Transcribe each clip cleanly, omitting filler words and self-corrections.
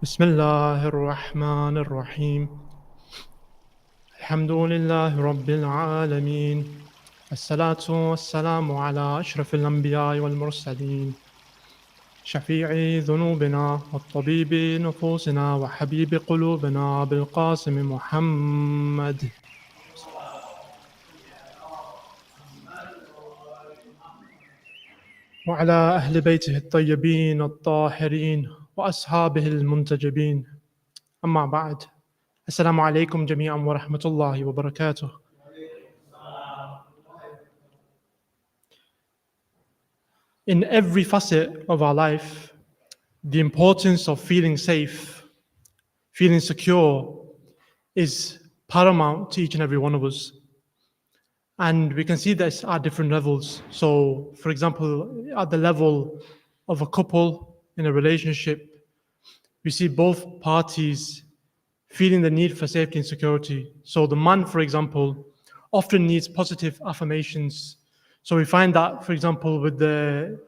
بسم الله الرحمن الرحيم الحمد لله رب العالمين الصلاة والسلام على أشرف الأنبياء والمرسلين شفيع ذنوبنا والطبيب نفوسنا وحبيب قلوبنا بالقاسم محمد وعلى أهل بيته الطيبين الطاهرين وأصحابه المنتجبين أما بعد السلام عليكم جميعا ورحمة الله وبركاته. In every facet of our life, the importance of feeling safe, feeling secure is paramount to each and every one of us. And we can see this at different levels. So, for example, at the level of a couple in a relationship, we see both parties feeling the need for safety and security. So the man, for example, often needs positive affirmations. So we find that, for example, with the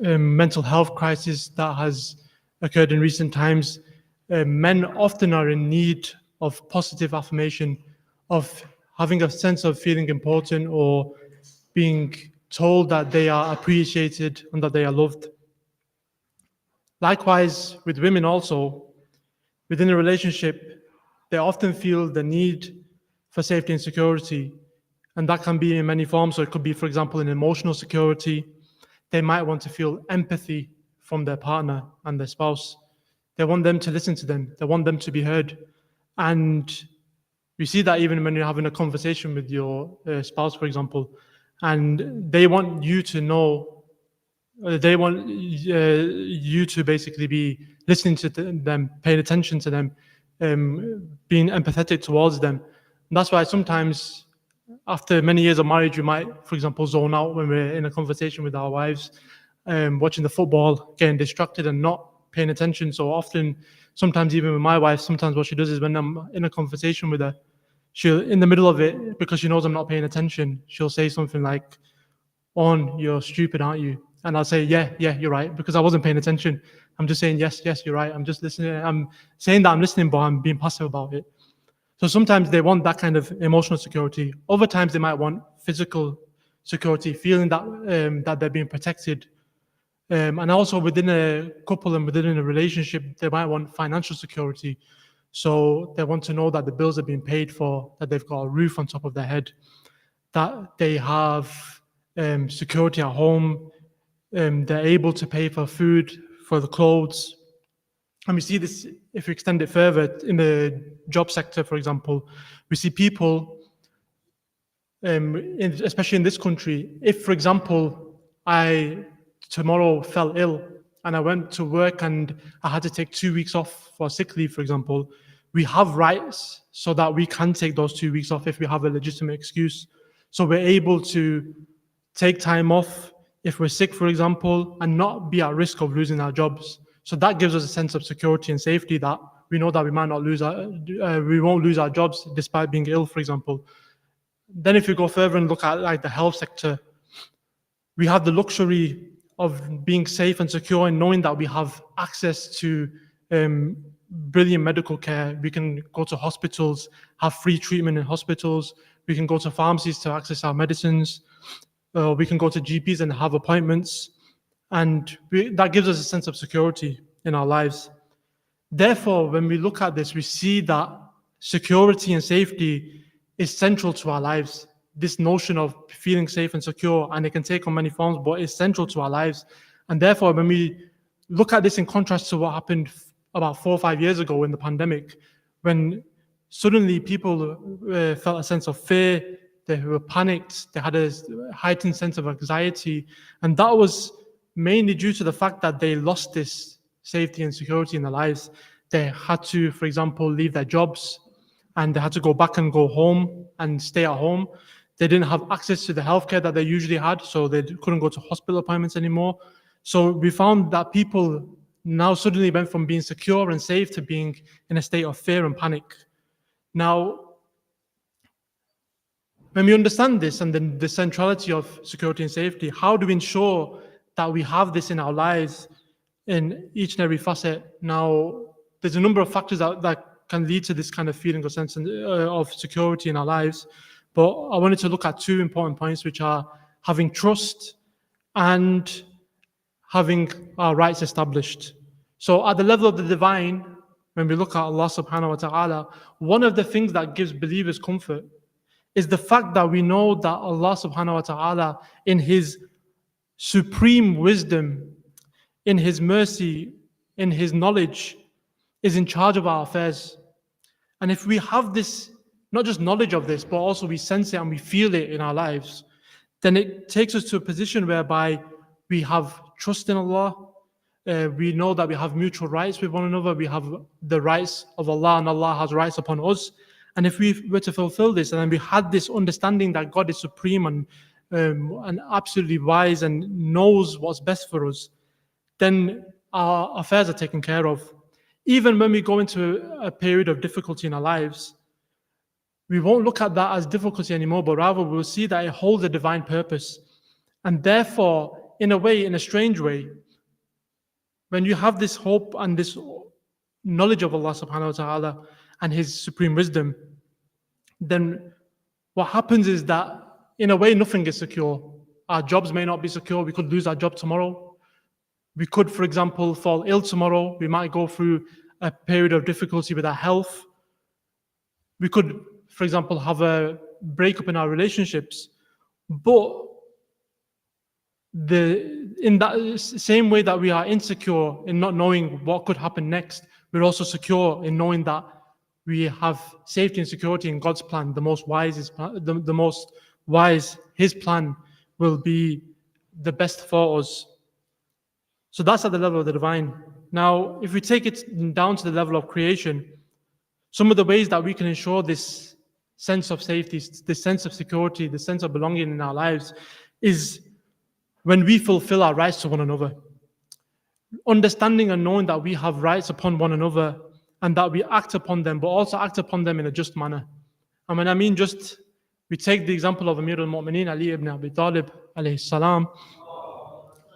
mental health crisis that has occurred in recent times, men often are in need of positive affirmation, of having a sense of feeling important or being told that they are appreciated and that they are loved. Likewise, with women also, within a relationship, they often feel the need for safety and security. And that can be in many forms. So it could be, for example, in emotional security. They might want to feel empathy from their partner and their spouse. They want them to listen to them. They want them to be heard. And we see that even when you're having a conversation with your spouse, for example, and they want you to know, they want you to basically be listening to them, paying attention to them, being empathetic towards them. And that's why sometimes after many years of marriage, we might, for example, zone out when we're in a conversation with our wives, watching the football, getting distracted and not paying attention. So often, sometimes even with my wife, sometimes what she does is when I'm in a conversation with her, she'll, in the middle of it, because she knows I'm not paying attention, she'll say something like, "On, you're stupid, aren't you?" And I'll say, yeah, you're right, because I wasn't paying attention. I'm just saying, yes, you're right. I'm just listening. I'm saying that I'm listening, but I'm being passive about it. So sometimes they want that kind of emotional security. Other times they might want physical security, feeling that that they're being protected. And also within a couple and within a relationship, they might want financial security. So they want to know that the bills are being paid for, that they've got a roof on top of their head, that they have security at home, they're able to pay for food, for the clothes. And we see this, if we extend it further, in the job sector, for example, we see people, especially in this country, if, for example, I tomorrow fell ill and I went to work and I had to take 2 weeks off for sick leave, for example, we have rights so that we can take those 2 weeks off if we have a legitimate excuse. So we're able to take time off if we're sick, for example, and not be at risk of losing our jobs. So that gives us a sense of security and safety, that we know that we might not lose we won't lose our jobs despite being ill, for example. Then if you go further and look at like the health sector, we have the luxury of being safe and secure and knowing that we have access to brilliant medical care. We can go to hospitals, have free treatment in hospitals. We can go to pharmacies to access our medicines. We can go to GPs and have appointments. And that gives us a sense of security in our lives. Therefore, when we look at this, we see that security and safety is central to our lives. This notion of feeling safe and secure, and it can take on many forms, but it's central to our lives. And therefore, when we look at this in contrast to what happened about 4 or 5 years ago in the pandemic, when suddenly people felt a sense of fear, they were panicked, they had a heightened sense of anxiety, and that was mainly due to the fact that they lost this safety and security in their lives. They had to, for example, leave their jobs and they had to go back and go home and stay at home. They didn't have access to the healthcare that they usually had, so they couldn't go to hospital appointments anymore. So we found that people now suddenly went from being secure and safe to being in a state of fear and panic. Now, when we understand this and then the centrality of security and safety, how do we ensure that we have this in our lives in each and every facet? Now, there's a number of factors that can lead to this kind of feeling or sense of security in our lives. But I wanted to look at two important points, which are having trust and having our rights established. So at the level of the divine, when we look at Allah subhanahu wa ta'ala, one of the things that gives believers comfort is the fact that we know that Allah subhanahu wa ta'ala, in His supreme wisdom, in His mercy, in His knowledge, is in charge of our affairs. And if we have this, not just knowledge of this, but also we sense it and we feel it in our lives, then it takes us to a position whereby we have trust in Allah. We know that we have mutual rights with one another. We have the rights of Allah and Allah has rights upon us. And if we were to fulfill this, and then we had this understanding that God is supreme and absolutely wise and knows what's best for us, then our affairs are taken care of. Even when we go into a period of difficulty in our lives, we won't look at that as difficulty anymore, but rather we'll see that it holds a divine purpose. And therefore, in a way, in a strange way, when you have this hope and this knowledge of Allah subhanahu wa ta'ala and His supreme wisdom, then what happens is that, in a way, nothing is secure. Our jobs may not be secure. We could lose our job tomorrow. We could, for example, fall ill tomorrow. We might go through a period of difficulty with our health. We could, for example, have a breakup in our relationships. But in that same way that we are insecure in not knowing what could happen next, we're also secure in knowing that we have safety and security in God's plan. The most wise, His plan will be the best for us. So that's at the level of the divine. Now, if we take it down to the level of creation, some of the ways that we can ensure this sense of safety, this sense of security, the sense of belonging in our lives is when we fulfill our rights to one another. Understanding and knowing that we have rights upon one another and that we act upon them, but also act upon them in a just manner. And when I mean just, we take the example of Amir al-Mu'mineen Ali ibn Abi Talib alayhi salam.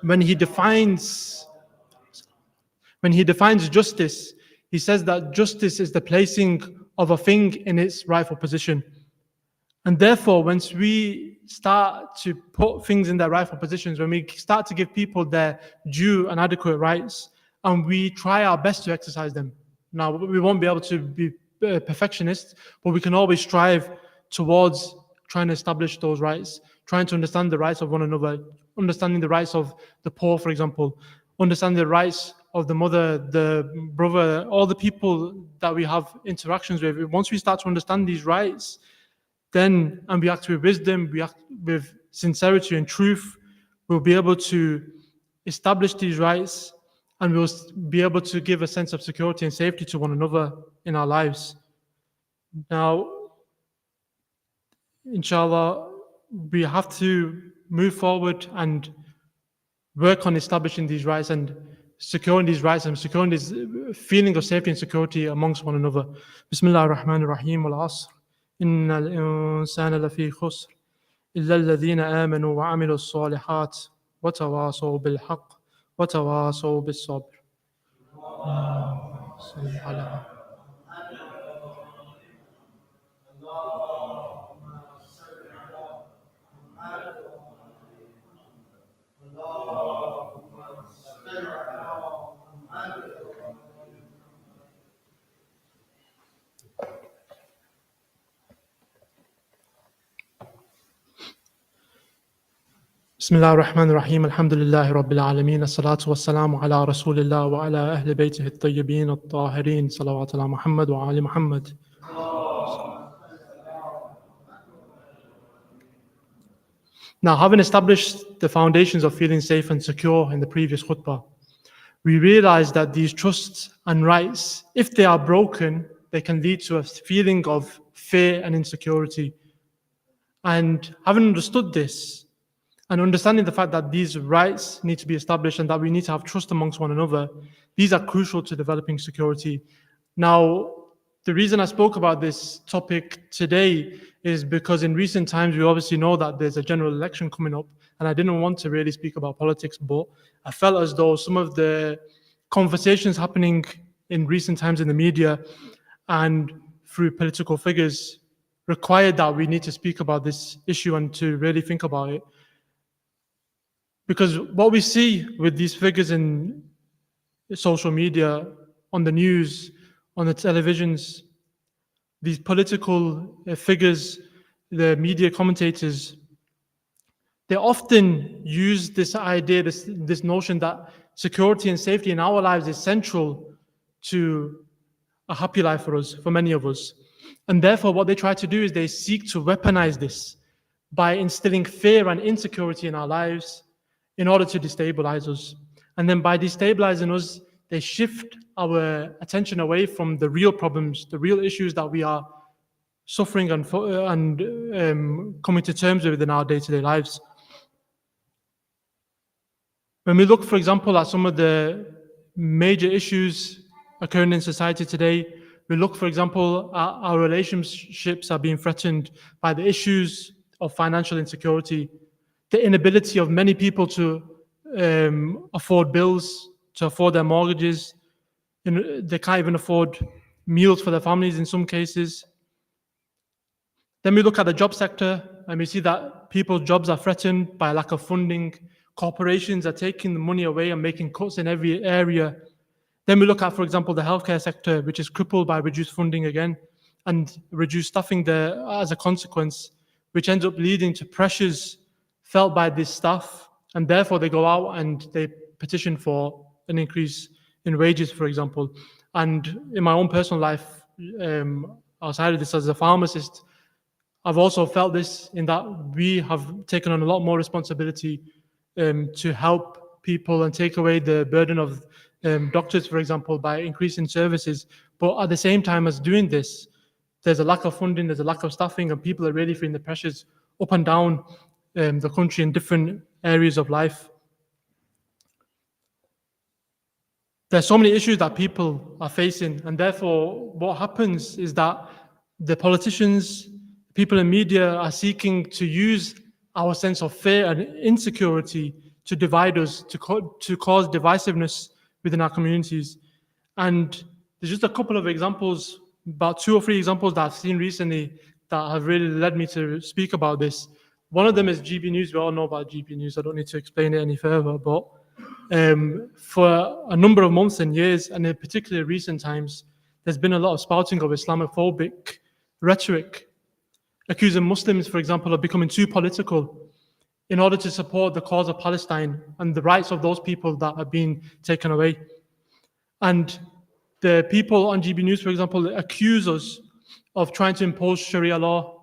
When he defines justice, he says that justice is the placing of a thing in its rightful position. And therefore, once we start to put things in their rightful positions, when we start to give people their due and adequate rights, and we try our best to exercise them. Now, we won't be able to be perfectionists, but we can always strive towards trying to establish those rights, trying to understand the rights of one another, understanding the rights of the poor, for example, understanding the rights of the mother, the brother, all the people that we have interactions with. Once we start to understand these rights, then, and we act with wisdom, we act with sincerity and truth, we'll be able to establish these rights and we'll be able to give a sense of security and safety to one another in our lives. Now, inshallah, we have to move forward and work on establishing these rights and securing these rights and securing this feeling of safety and security amongst one another. Bismillah ar-Rahman ar-Rahim wal-Asr. Inna al-insana lafi khusr. Illa alladhina amanu wa amilu as-salihat wa tawasaw bil-haqq wa tawasaw bis-sabr. بسم الله الرحمن الرحيم الحمد لله رب العالمين الصلاة والسلام على رسول الله وعلى أهل بيته الطيبين الطاهرين صلوات على محمد وعلى محمد. Now, having established the foundations of feeling safe and secure in the previous khutbah, we realize that these trusts and rights, if they are broken, they can lead to a feeling of fear and insecurity. And having understood this, and understanding the fact that these rights need to be established and that we need to have trust amongst one another, these are crucial to developing security. Now, the reason I spoke about this topic today is because in recent times, we obviously know that there's a general election coming up, and I didn't want to really speak about politics, but I felt as though some of the conversations happening in recent times in the media and through political figures required that we need to speak about this issue and to really think about it. Because what we see with these figures in social media, on the news, on the televisions, these political figures, the media commentators, they often use this idea, this notion that security and safety in our lives is central to a happy life for us, for many of us. And therefore, what they try to do is they seek to weaponize this by instilling fear and insecurity in our lives in order to destabilize us. And then by destabilizing us, they shift our attention away from the real problems, the real issues that we are suffering and coming to terms with in our day-to-day lives. When we look, for example, at some of the major issues occurring in society today, we look, for example, at our relationships are being threatened by the issues of financial insecurity, the inability of many people to afford bills, to afford their mortgages. They can't even afford meals for their families in some cases. Then we look at the job sector and we see that people's jobs are threatened by lack of funding. Corporations are taking the money away and making cuts in every area. Then we look at, for example, the healthcare sector, which is crippled by reduced funding again and reduced staffing there as a consequence, which ends up leading to pressures felt by this staff. And therefore, they go out and they petition for an increase in wages, for example. And in my own personal life, outside of this as a pharmacist, I've also felt this in that we have taken on a lot more responsibility to help people and take away the burden of doctors, for example, by increasing services. But at the same time as doing this, there's a lack of funding, there's a lack of staffing, and people are really feeling the pressures up and down the country in different areas of life. There's so many issues that people are facing, and therefore what happens is that the politicians, people in media are seeking to use our sense of fear and insecurity to divide us, to cause divisiveness within our communities. And there's just a couple of examples, about 2 or 3 examples that I've seen recently that have really led me to speak about this. One of them is GB News. We all know about GB News. I don't need to explain it any further, but for a number of months and years, and in particularly recent times, there's been a lot of spouting of Islamophobic rhetoric, accusing Muslims, for example, of becoming too political in order to support the cause of Palestine and the rights of those people that are being taken away. And the people on GB News, for example, accuse us of trying to impose Sharia law.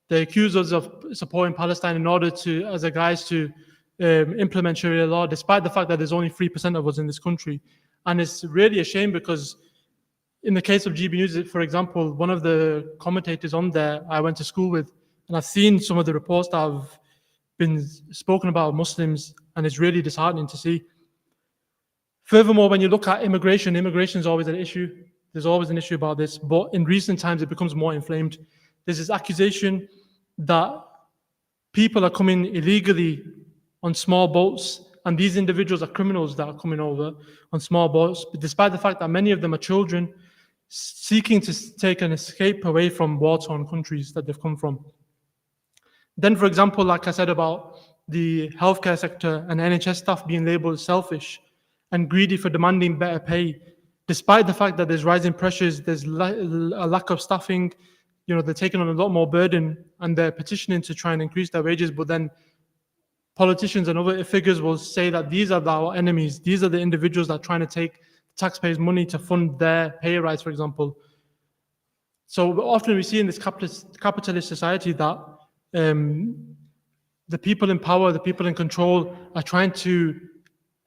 They accuse us of supporting Palestine in order to, as a guise, to implement Sharia law, despite the fact that there's only 3% of us in this country. And it's really a shame because in the case of GB News, for example, one of the commentators on there I went to school with, and I've seen some of the reports that have been spoken about Muslims, and it's really disheartening to see. Furthermore, when you look at immigration is always an issue. There's always an issue about this, but in recent times it becomes more inflamed. There's this accusation that people are coming illegally on small boats, and these individuals are criminals that are coming over on small boats, despite the fact that many of them are children seeking to take an escape away from war-torn countries that they've come from. Then, for example, like I said about the healthcare sector and NHS staff being labeled selfish and greedy for demanding better pay, despite the fact that there's rising pressures, there's a lack of staffing, they're taking on a lot more burden and they're petitioning to try and increase their wages, but then politicians and other figures will say that these are our enemies, these are the individuals that are trying to take taxpayers' money to fund their pay rise, for example. So often we see in this capitalist society that the people in power, the people in control are trying to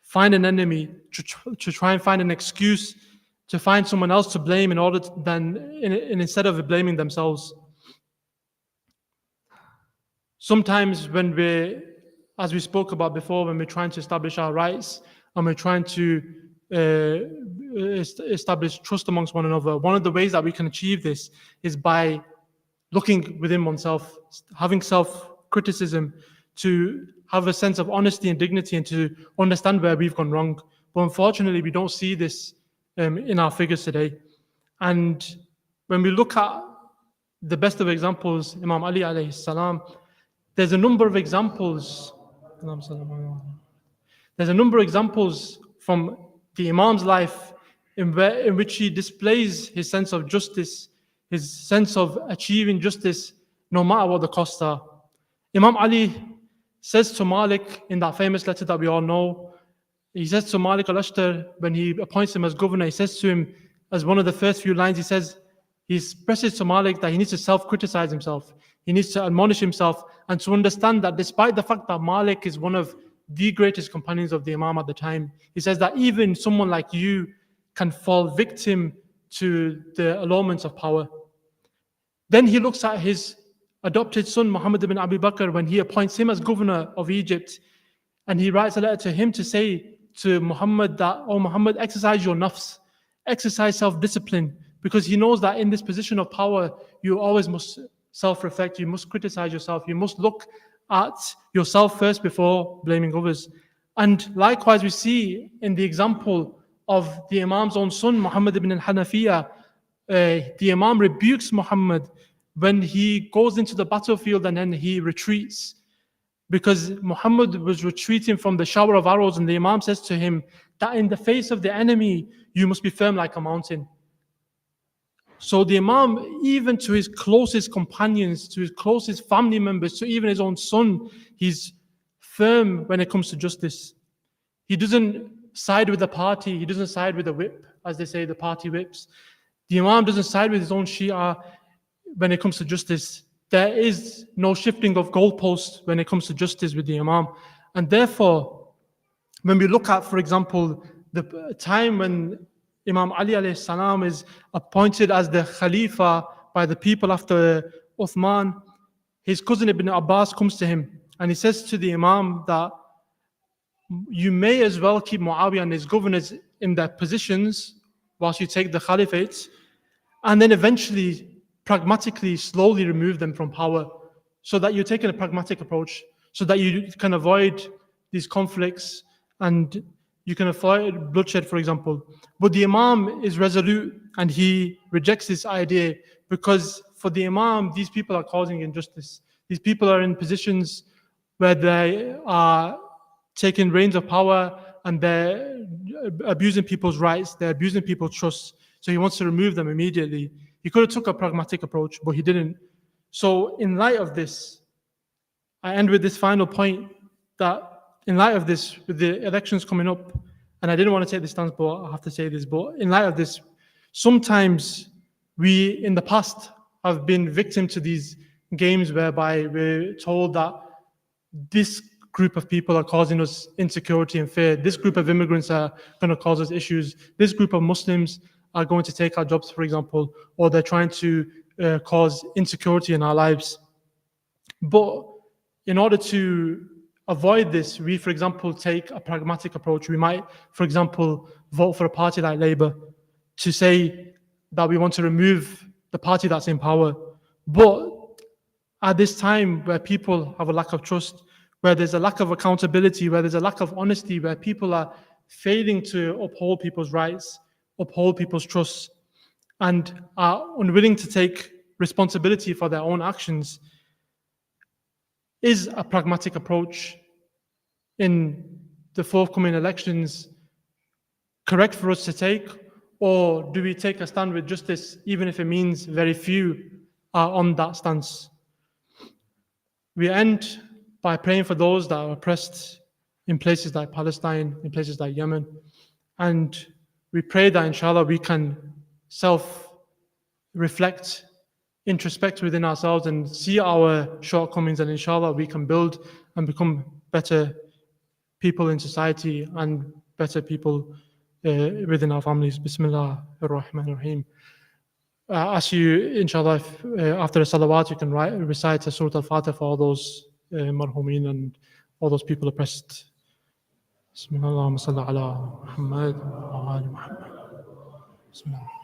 find an enemy, to try and find an excuse, to find someone else to blame in order to instead of blaming themselves. Sometimes when as we spoke about before, when we're trying to establish our rights and we're trying to establish trust amongst one another, one of the ways that we can achieve this is by looking within oneself, having self-criticism, to have a sense of honesty and dignity and to understand where we've gone wrong. But unfortunately, we don't see this in our figures today. And when we look at the best of examples, Imam Ali alayhi salam, there's a number of examples. There's a number of examples from the Imam's life in which he displays his sense of justice, his sense of achieving justice, no matter what the costs are. Imam Ali says to Malik in that famous letter that we all know, he says to Malik al-Ashtar, when he appoints him as governor, he says to him, as one of the first few lines, he expresses to Malik that he needs to self-criticize himself. He needs to admonish himself and to understand that despite the fact that Malik is one of the greatest companions of the Imam at the time, he says that even someone like you can fall victim to the allurements of power. Then he looks at his adopted son, Muhammad ibn Abi Bakr, when he appoints him as governor of Egypt, and he writes a letter to him to say to Muhammad that, oh Muhammad, exercise your nafs, exercise self-discipline, because he knows that in this position of power, you always must self-reflect, you must criticize yourself, you must look at yourself first before blaming others. And likewise, we see in the example of the Imam's own son, Muhammad ibn al-Hanafiyyah, the Imam rebukes Muhammad when he goes into the battlefield and then he retreats, because Muhammad was retreating from the shower of arrows, and the Imam says to him that in the face of the enemy, you must be firm like a mountain. So the Imam, even to his closest companions, to his closest family members, to even his own son, he's firm when it comes to justice. He doesn't side with the party, he doesn't side with the whip, as they say, the party whips. The Imam doesn't side with his own Shia when it comes to justice. There is no shifting of goalposts when it comes to justice with the Imam. And therefore, when we look at, for example, the time when Imam Ali alayhi salam is appointed as the Khalifa by the people after Uthman, his cousin Ibn Abbas comes to him and he says to the Imam that you may as well keep Muawiyah and his governors in their positions whilst you take the Caliphate, and then eventually, pragmatically, slowly remove them from power, so that you're taking a pragmatic approach, so that you can avoid these conflicts and you can avoid bloodshed, for example. But the Imam is resolute and he rejects this idea, because for the Imam, these people are causing injustice. These people are in positions where they are taking reins of power and they're abusing people's rights, they're abusing people's trust. So he wants to remove them immediately. He could have took a pragmatic approach, but he didn't. So in light of this, I end with this final point, that in light of this, with the elections coming up, and I didn't want to take this stance, but I have to say this, but in light of this, sometimes we, in the past, have been victim to these games whereby we're told that this group of people are causing us insecurity and fear. This group of immigrants are going to cause us issues. This group of Muslims are going to take our jobs, for example, or they're trying to cause insecurity in our lives. But in order to avoid this, we, for example, take a pragmatic approach. We might, for example, vote for a party like Labour to say that we want to remove the party that's in power. But at this time where people have a lack of trust, where there's a lack of accountability, where there's a lack of honesty, where people are failing to uphold people's rights, uphold people's trust, and are unwilling to take responsibility for their own actions, is a pragmatic approach in the forthcoming elections correct for us to take? Or do we take a stand with justice, even if it means very few are on that stance? We end by praying for those that are oppressed in places like Palestine, in places like Yemen. And we pray that, inshallah, we can self-reflect, introspect within ourselves and see our shortcomings, and inshallah, we can build and become better people in society and better people within our families. Bismillah ar-Rahman ar-Rahim. I ask you, inshallah, if, after the salawat, you can recite Surah Al-Fatiha for all those marhumin and all those people oppressed. Bismillah, Allahumma salli ala Muhammad wa ali Muhammad. Bismillah.